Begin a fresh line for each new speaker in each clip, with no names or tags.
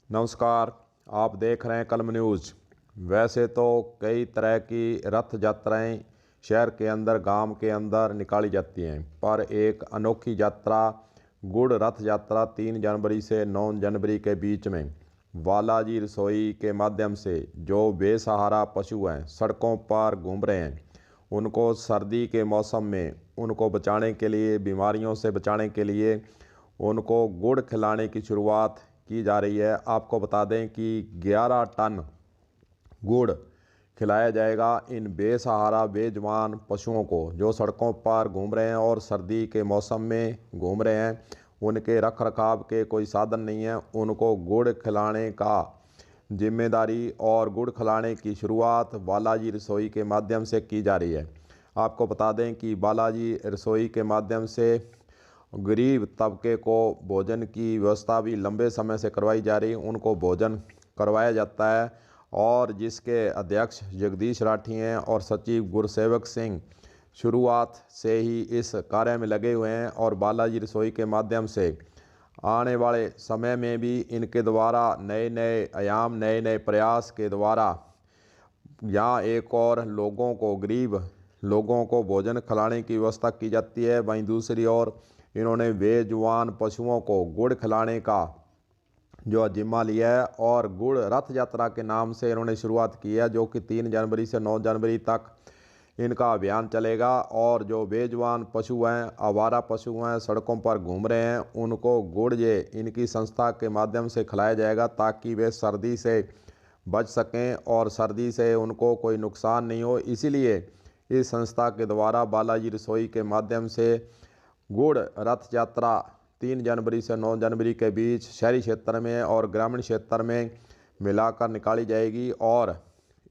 नमस्कार, आप देख रहे हैं कलम न्यूज़। वैसे तो कई तरह की रथ यात्राएं शहर के अंदर, गांव के अंदर निकाली जाती हैं, पर एक अनोखी यात्रा गुड़ रथ यात्रा 3 जनवरी से 9 जनवरी के बीच में बालाजी रसोई के माध्यम से जो बेसहारा पशु हैं, सड़कों पर घूम रहे हैं, उनको सर्दी के मौसम में उनको बचाने के लिए, बीमारियों से बचाने के लिए उनको गुड़ खिलाने की शुरुआत की जा रही है। आपको बता दें कि 11 टन गुड़ खिलाया जाएगा इन बेसहारा बेजुबान पशुओं को जो सड़कों पर घूम रहे हैं और सर्दी के मौसम में घूम रहे हैं। उनके रख रखाव के कोई साधन नहीं है, उनको गुड़ खिलाने का जिम्मेदारी और गुड़ खिलाने की शुरुआत बालाजी रसोई के माध्यम से की जा रही है। आपको बता दें कि बालाजी रसोई के माध्यम से गरीब तबके को भोजन की व्यवस्था भी लंबे समय से करवाई जा रही है, उनको भोजन करवाया जाता है। और जिसके अध्यक्ष जगदीश राठी हैं और सचिव गुरसेवक सिंह शुरुआत से ही इस कार्य में लगे हुए हैं। और बालाजी रसोई के माध्यम से आने वाले समय में भी इनके द्वारा नए नए आयाम, नए नए प्रयास के द्वारा यहाँ एक और लोगों को, गरीब लोगों को भोजन खिलाने की व्यवस्था की जाती है। वहीं दूसरी ओर इन्होंने बेजुबान पशुओं को गुड़ खिलाने का जो जिम्मा लिया है और गुड़ रथ यात्रा के नाम से इन्होंने शुरुआत की है, जो कि 3 जनवरी से 9 जनवरी तक इनका अभियान चलेगा। और जो बेजुबान पशु हैं, आवारा पशु हैं, सड़कों पर घूम रहे हैं, उनको गुड़ ये इनकी संस्था के माध्यम से खिलाया जाएगा ताकि वे सर्दी से बच सकें और सर्दी से उनको कोई नुकसान नहीं हो। इसीलिए इस संस्था के द्वारा बालाजी रसोई के माध्यम से गुड़ रथ यात्रा 3 जनवरी से 9 जनवरी के बीच शहरी क्षेत्र में और ग्रामीण क्षेत्र में मिलाकर निकाली जाएगी। और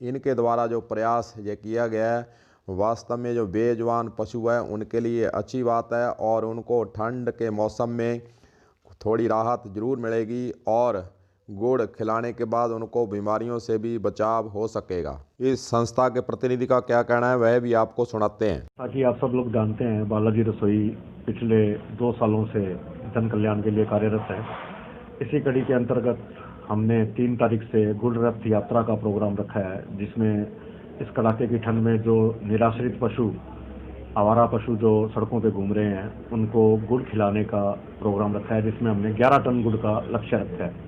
इनके द्वारा जो प्रयास ये किया गया है, वास्तव में जो बेजुबान पशु हैं उनके लिए अच्छी बात है और उनको ठंड के मौसम में थोड़ी राहत ज़रूर मिलेगी और गुड़ खिलाने के बाद उनको बीमारियों से भी बचाव हो सकेगा। इस संस्था के प्रतिनिधि का क्या कहना है, वह भी आपको सुनाते हैं।
ताकि आप सब लोग जानते हैं, बालाजी रसोई पिछले 2 सालों से जन कल्याण के लिए कार्यरत है। इसी कड़ी के अंतर्गत हमने 3 तारीख से गुड़ रथ यात्रा का प्रोग्राम रखा है, जिसमें इस कड़ाके की ठंड में जो निराश्रित पशु, आवारा पशु जो सड़कों पे घूम रहे हैं, उनको गुड़ खिलाने का प्रोग्राम रखा है, जिसमें हमने 11 टन गुड़ का लक्ष्य रखा है।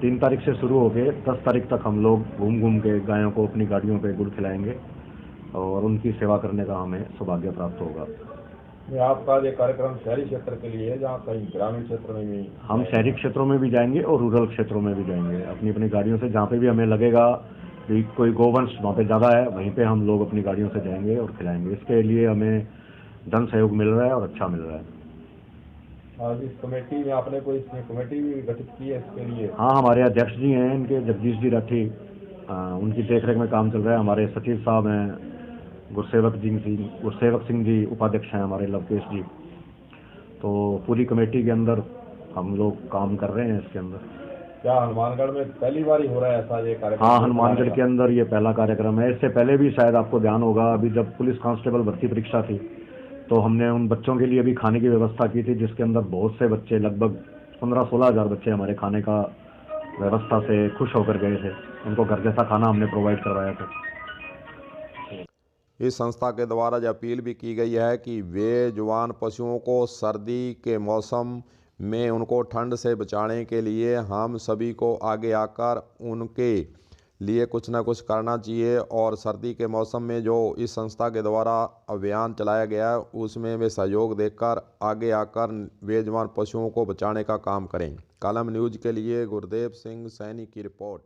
3 तारीख से शुरू हो गए 10 तारीख तक हम लोग घूम घूम के गायों को अपनी गाड़ियों पे गुड़ खिलाएंगे और उनकी सेवा करने का हमें सौभाग्य प्राप्त होगा।
आपका ये कार्यक्रम शहरी क्षेत्र के लिए है, जहाँ कहीं ग्रामीण क्षेत्र में भी?
हम शहरी क्षेत्रों में भी जाएंगे और रूरल क्षेत्रों में भी जाएंगे अपनी अपनी गाड़ियों से। जहाँ पे भी हमें लगेगा कि कोई गोवंश वहाँ पे ज़्यादा है, वहीं पे हम लोग अपनी गाड़ियों से जाएंगे और खिलाएंगे। इसके लिए हमें धन सहयोग मिल रहा है और अच्छा मिल रहा है।
आज इस कमेटी में आपने कोई कमेटी भी गठित की है इसके लिए?
हाँ, हमारे अध्यक्ष जी हैं इनके, जगदीश जी राठी, उनकी देखरेख में काम चल रहा है। हमारे सचिव साहब हैं गुरसेवक सिंह जी, उपाध्यक्ष हैं हमारे लवकेश जी। तो पूरी कमेटी के अंदर हम लोग काम कर रहे हैं इसके अंदर।
क्या हनुमानगढ़ में पहली बार ही हो रहा है ऐसा ये कार्यक्रम?
हाँ, हनुमानगढ़ के अंदर ये पहला कार्यक्रम है। इससे पहले भी शायद आपको ध्यान होगा, अभी जब पुलिस कांस्टेबल भर्ती परीक्षा थी तो हमने उन बच्चों के लिए भी खाने की व्यवस्था की थी, जिसके अंदर बहुत से बच्चे, लगभग 15-16 हज़ार बच्चे हमारे खाने का व्यवस्था से खुश होकर गए थे। उनको घर जैसा खाना हमने प्रोवाइड करवाया था।
इस संस्था के द्वारा जो अपील भी की गई है कि बेजुबान पशुओं को सर्दी के मौसम में उनको ठंड से बचाने के लिए हम सभी को आगे आकर उनके लिए कुछ ना कुछ करना चाहिए। और सर्दी के मौसम में जो इस संस्था के द्वारा अभियान चलाया गया है, उसमें वे सहयोग देकर आगे आकर बेजुबान पशुओं को बचाने का काम करें। कलम न्यूज़ के लिए गुरदेव सिंह सैनी की रिपोर्ट।